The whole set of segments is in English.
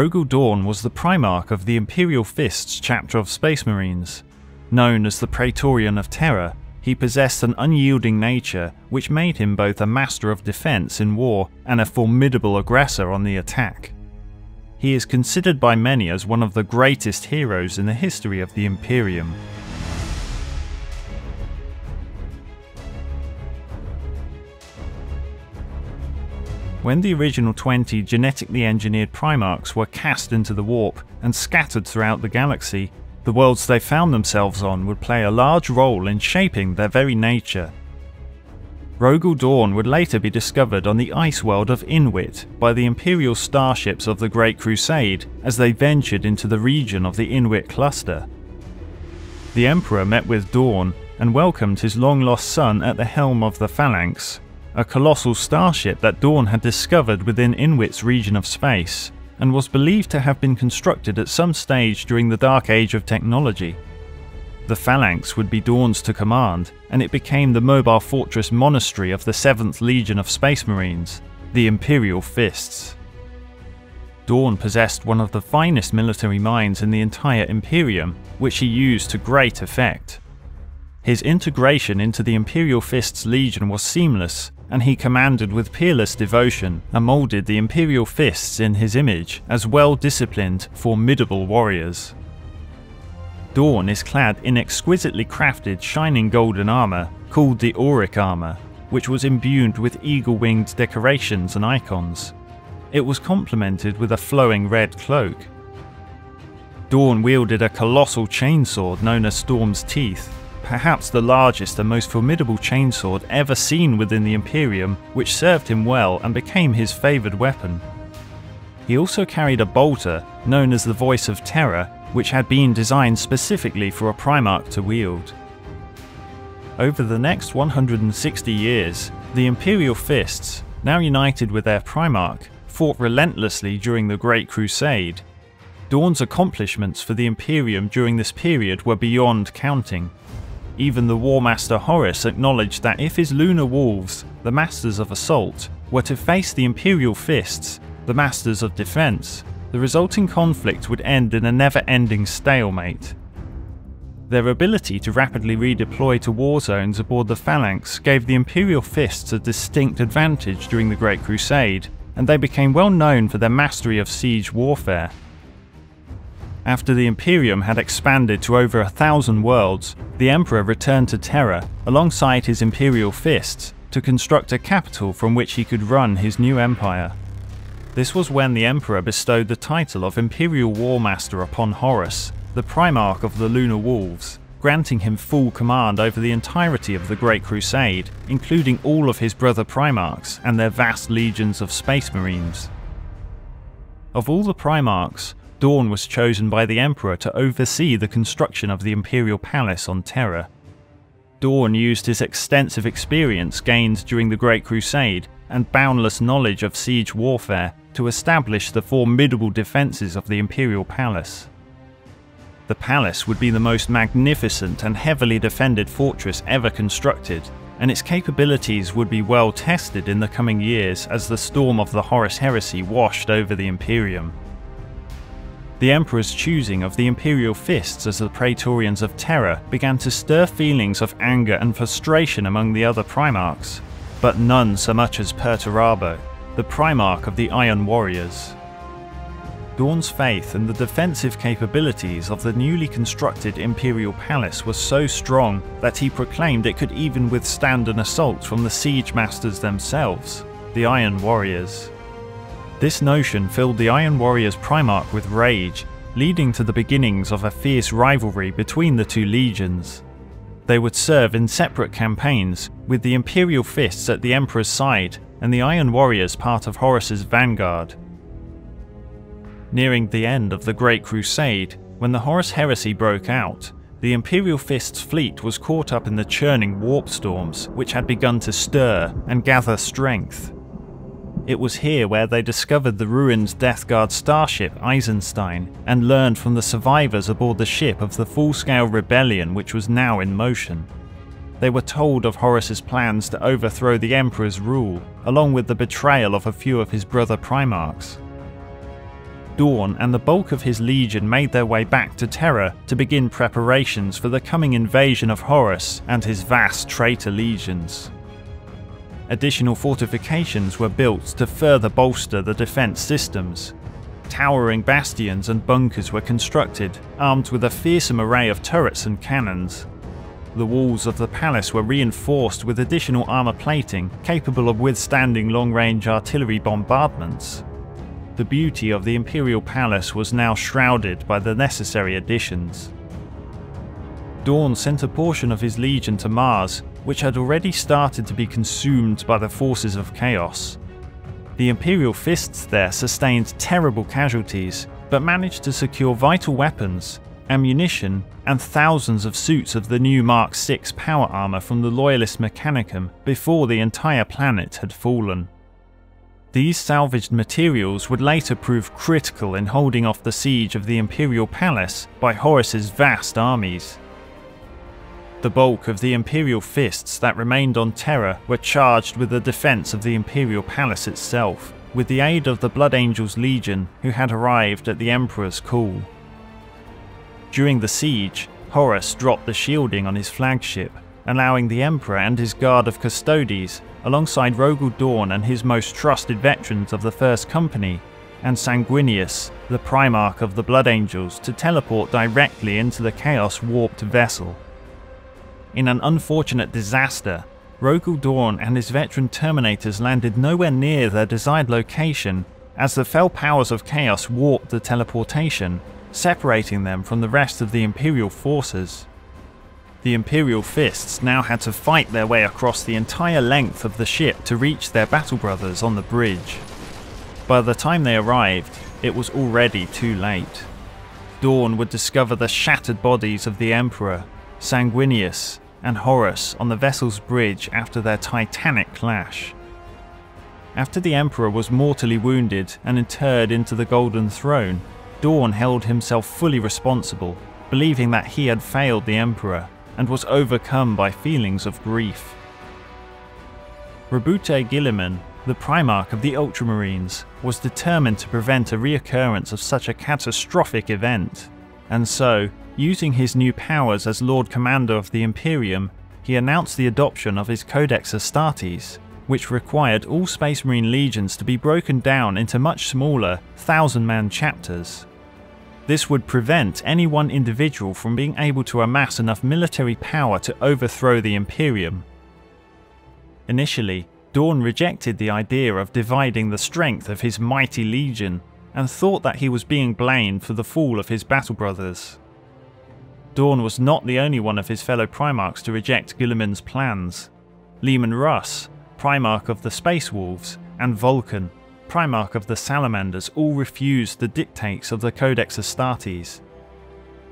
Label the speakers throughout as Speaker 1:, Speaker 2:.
Speaker 1: Rogal Dorn was the Primarch of the Imperial Fists chapter of Space Marines. Known as the Praetorian of Terra, he possessed an unyielding nature which made him both a master of defense in war and a formidable aggressor on the attack. He is considered by many as one of the greatest heroes in the history of the Imperium. When the original 20 genetically engineered Primarchs were cast into the warp and scattered throughout the galaxy, the worlds they found themselves on would play a large role in shaping their very nature. Rogal Dorn would later be discovered on the ice world of Inwit by the Imperial starships of the Great Crusade as they ventured into the region of the Inwit cluster. The Emperor met with Dorn and welcomed his long-lost son at the helm of the Phalanx, a colossal starship that Dorn had discovered within Inwit's region of space, and was believed to have been constructed at some stage during the Dark Age of technology. The Phalanx would be Dorn's to command, and it became the mobile fortress monastery of the 7th Legion of Space Marines, the Imperial Fists. Dorn possessed one of the finest military minds in the entire Imperium, which he used to great effect. His integration into the Imperial Fists Legion was seamless, and he commanded with peerless devotion and moulded the Imperial Fists in his image as well-disciplined, formidable warriors. Dorn is clad in exquisitely crafted shining golden armour called the Auric Armour, which was imbued with eagle-winged decorations and icons. It was complemented with a flowing red cloak. Dorn wielded a colossal chainsword known as Storm's Teeth, perhaps the largest and most formidable chainsword ever seen within the Imperium, which served him well and became his favoured weapon. He also carried a bolter, known as the Voice of Terra, which had been designed specifically for a Primarch to wield. Over the next 160 years, the Imperial Fists, now united with their Primarch, fought relentlessly during the Great Crusade. Dorn's accomplishments for the Imperium during this period were beyond counting. Even the War Master Horus acknowledged that if his Lunar Wolves, the Masters of Assault, were to face the Imperial Fists, the Masters of Defense, the resulting conflict would end in a never-ending stalemate. Their ability to rapidly redeploy to war zones aboard the Phalanx gave the Imperial Fists a distinct advantage during the Great Crusade, and they became well known for their mastery of siege warfare. After the Imperium had expanded to over 1,000 worlds, the Emperor returned to Terra alongside his Imperial Fists to construct a capital from which he could run his new empire. This was when the Emperor bestowed the title of Imperial War Master upon Horus, the Primarch of the Lunar Wolves, granting him full command over the entirety of the Great Crusade, including all of his brother Primarchs and their vast legions of Space Marines. Of all the Primarchs, Dorn was chosen by the Emperor to oversee the construction of the Imperial Palace on Terra. Dorn used his extensive experience gained during the Great Crusade and boundless knowledge of siege warfare to establish the formidable defences of the Imperial Palace. The palace would be the most magnificent and heavily defended fortress ever constructed, and its capabilities would be well tested in the coming years as the storm of the Horus Heresy washed over the Imperium. The Emperor's choosing of the Imperial Fists as the Praetorians of Terra began to stir feelings of anger and frustration among the other Primarchs, but none so much as Perturabo, the Primarch of the Iron Warriors. Dorn's faith in the defensive capabilities of the newly constructed Imperial Palace was so strong that he proclaimed it could even withstand an assault from the Siege Masters themselves, the Iron Warriors. This notion filled the Iron Warriors Primarch with rage, leading to the beginnings of a fierce rivalry between the two legions. They would serve in separate campaigns, with the Imperial Fists at the Emperor's side and the Iron Warriors part of Horus's vanguard. Nearing the end of the Great Crusade, when the Horus Heresy broke out, the Imperial Fist's fleet was caught up in the churning warp storms which had begun to stir and gather strength. It was here where they discovered the ruined Death Guard starship Eisenstein and learned from the survivors aboard the ship of the full-scale rebellion which was now in motion. They were told of Horus's plans to overthrow the Emperor's rule, along with the betrayal of a few of his brother Primarchs. Dorn and the bulk of his legion made their way back to Terra to begin preparations for the coming invasion of Horus and his vast traitor legions. Additional fortifications were built to further bolster the defense systems. Towering bastions and bunkers were constructed, armed with a fearsome array of turrets and cannons. The walls of the palace were reinforced with additional armor plating capable of withstanding long-range artillery bombardments. The beauty of the Imperial Palace was now shrouded by the necessary additions. Dorn sent a portion of his legion to Mars, which had already started to be consumed by the forces of chaos. The Imperial Fists there sustained terrible casualties, but managed to secure vital weapons, ammunition, and thousands of suits of the new Mark VI power armor from the Loyalist Mechanicum before the entire planet had fallen. These salvaged materials would later prove critical in holding off the siege of the Imperial Palace by Horus's vast armies. The bulk of the Imperial Fists that remained on Terra were charged with the defense of the Imperial Palace itself, with the aid of the Blood Angels Legion who had arrived at the Emperor's call. During the siege, Horus dropped the shielding on his flagship, allowing the Emperor and his guard of custodies, alongside Rogal Dorn and his most trusted veterans of the First Company, and Sanguinius, the Primarch of the Blood Angels, to teleport directly into the Chaos-warped vessel. In an unfortunate disaster, Rogal Dorn and his veteran Terminators landed nowhere near their desired location as the fell powers of Chaos warped the teleportation, separating them from the rest of the Imperial forces. The Imperial Fists now had to fight their way across the entire length of the ship to reach their battle brothers on the bridge. By the time they arrived, it was already too late. Dorn would discover the shattered bodies of the Emperor, Sanguinius, and Horus on the vessel's bridge after their titanic clash. After the Emperor was mortally wounded and interred into the Golden Throne, Dorn held himself fully responsible, believing that he had failed the Emperor, and was overcome by feelings of grief. Rabute Guilliman, the Primarch of the Ultramarines, was determined to prevent a reoccurrence of such a catastrophic event, and so, using his new powers as Lord Commander of the Imperium, he announced the adoption of his Codex Astartes, which required all Space Marine legions to be broken down into much smaller, 1,000-man chapters. This would prevent any one individual from being able to amass enough military power to overthrow the Imperium. Initially, Dorn rejected the idea of dividing the strength of his mighty legion, and thought that he was being blamed for the fall of his battle brothers. Dorn was not the only one of his fellow Primarchs to reject Guilliman's plans. Leman Russ, Primarch of the Space Wolves, and Vulcan, Primarch of the Salamanders, all refused the dictates of the Codex Astartes.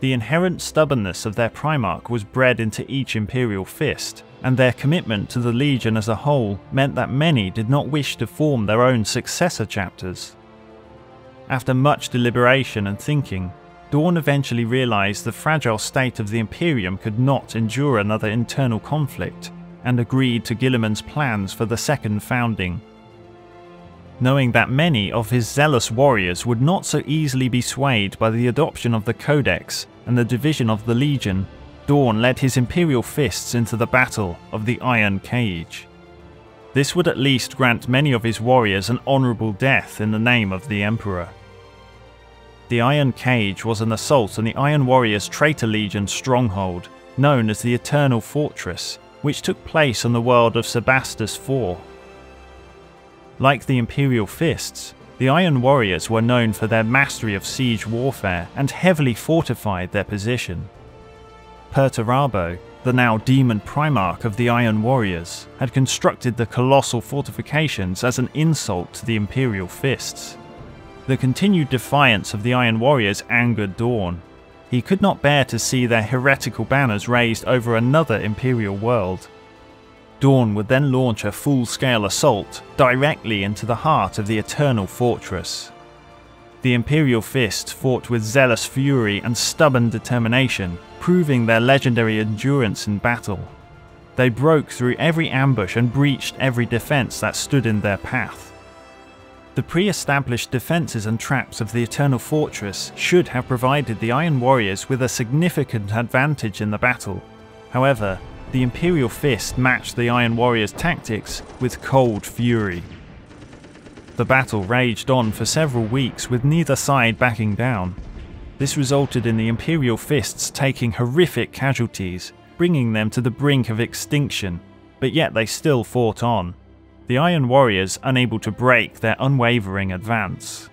Speaker 1: The inherent stubbornness of their Primarch was bred into each Imperial Fist, and their commitment to the Legion as a whole meant that many did not wish to form their own successor chapters. After much deliberation and thinking, Dorn eventually realized the fragile state of the Imperium could not endure another internal conflict, and agreed to Guilliman's plans for the second founding. Knowing that many of his zealous warriors would not so easily be swayed by the adoption of the Codex and the division of the Legion, Dorn led his Imperial Fists into the Battle of the Iron Cage. This would at least grant many of his warriors an honourable death in the name of the Emperor. The Iron Cage was an assault on the Iron Warriors' Traitor Legion stronghold, known as the Eternal Fortress, which took place on the world of Sebastus IV. Like the Imperial Fists, the Iron Warriors were known for their mastery of siege warfare and heavily fortified their position. Perturabo, the now demon Primarch of the Iron Warriors, had constructed the colossal fortifications as an insult to the Imperial Fists. The continued defiance of the Iron Warriors angered Dorn. He could not bear to see their heretical banners raised over another Imperial world. Dorn would then launch a full-scale assault directly into the heart of the Eternal Fortress. The Imperial Fist fought with zealous fury and stubborn determination, proving their legendary endurance in battle. They broke through every ambush and breached every defense that stood in their path. The pre-established defences and traps of the Eternal Fortress should have provided the Iron Warriors with a significant advantage in the battle. However, the Imperial Fist matched the Iron Warriors' tactics with cold fury. The battle raged on for several weeks with neither side backing down. This resulted in the Imperial Fists taking horrific casualties, bringing them to the brink of extinction, but yet they still fought on. The Iron Warriors unable to break their unwavering advance.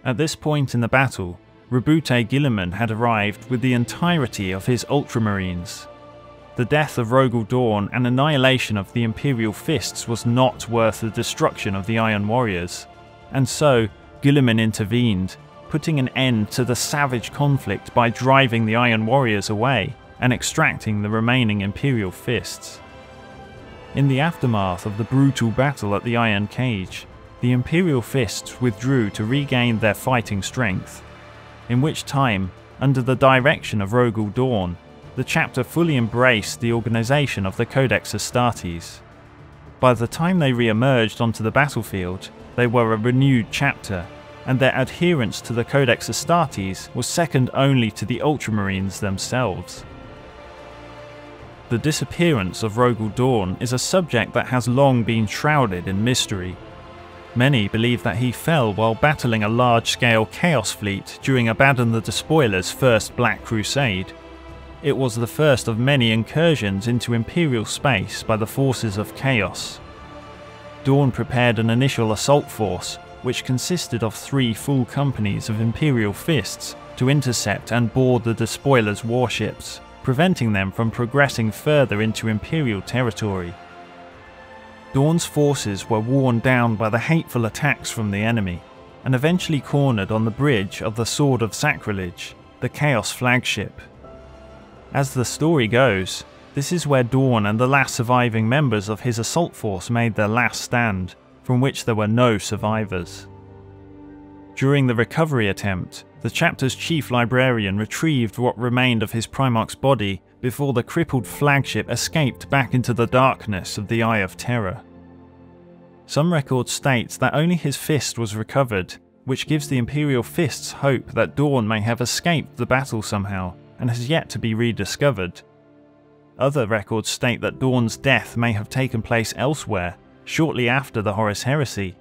Speaker 1: At this point in the battle, Roboute Guilliman had arrived with the entirety of his Ultramarines. The death of Rogal Dorn and annihilation of the Imperial Fists was not worth the destruction of the Iron Warriors, and so Guilliman intervened, putting an end to the savage conflict by driving the Iron Warriors away and extracting the remaining Imperial Fists. In the aftermath of the brutal battle at the Iron Cage, the Imperial Fists withdrew to regain their fighting strength, in which time, under the direction of Rogal Dorn, the chapter fully embraced the organisation of the Codex Astartes. By the time they re-emerged onto the battlefield, they were a renewed chapter, and their adherence to the Codex Astartes was second only to the Ultramarines themselves. The disappearance of Rogal Dorn is a subject that has long been shrouded in mystery. Many believe that he fell while battling a large-scale Chaos fleet during Abaddon the Despoiler's first Black Crusade. It was the first of many incursions into Imperial space by the forces of Chaos. Dorn prepared an initial assault force, which consisted of 3 full companies of Imperial Fists, to intercept and board the Despoiler's warships, preventing them from progressing further into Imperial territory. Dorn's forces were worn down by the hateful attacks from the enemy, and eventually cornered on the bridge of the Sword of Sacrilege, the Chaos flagship. As the story goes, this is where Dorn and the last surviving members of his assault force made their last stand, from which there were no survivors. During the recovery attempt, the chapter's chief librarian retrieved what remained of his Primarch's body before the crippled flagship escaped back into the darkness of the Eye of Terror. Some records state that only his fist was recovered, which gives the Imperial Fists hope that Dorn may have escaped the battle somehow and has yet to be rediscovered. Other records state that Dorn's death may have taken place elsewhere, shortly after the Horus Heresy.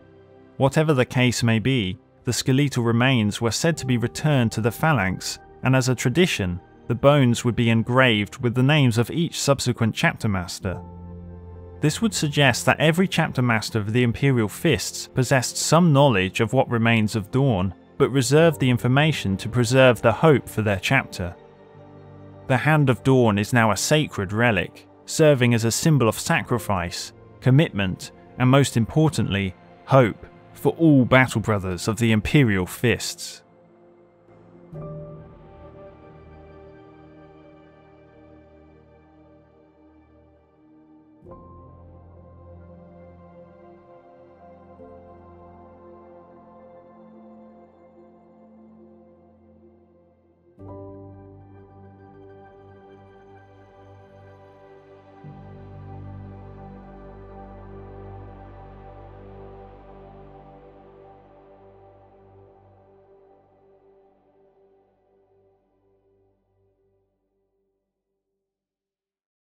Speaker 1: Whatever the case may be, the skeletal remains were said to be returned to the Phalanx, and as a tradition, the bones would be engraved with the names of each subsequent chapter master. This would suggest that every chapter master of the Imperial Fists possessed some knowledge of what remains of Dorn, but reserved the information to preserve the hope for their chapter. The Hand of Dorn is now a sacred relic, serving as a symbol of sacrifice, commitment, and most importantly, hope for all battle brothers of the Imperial Fists.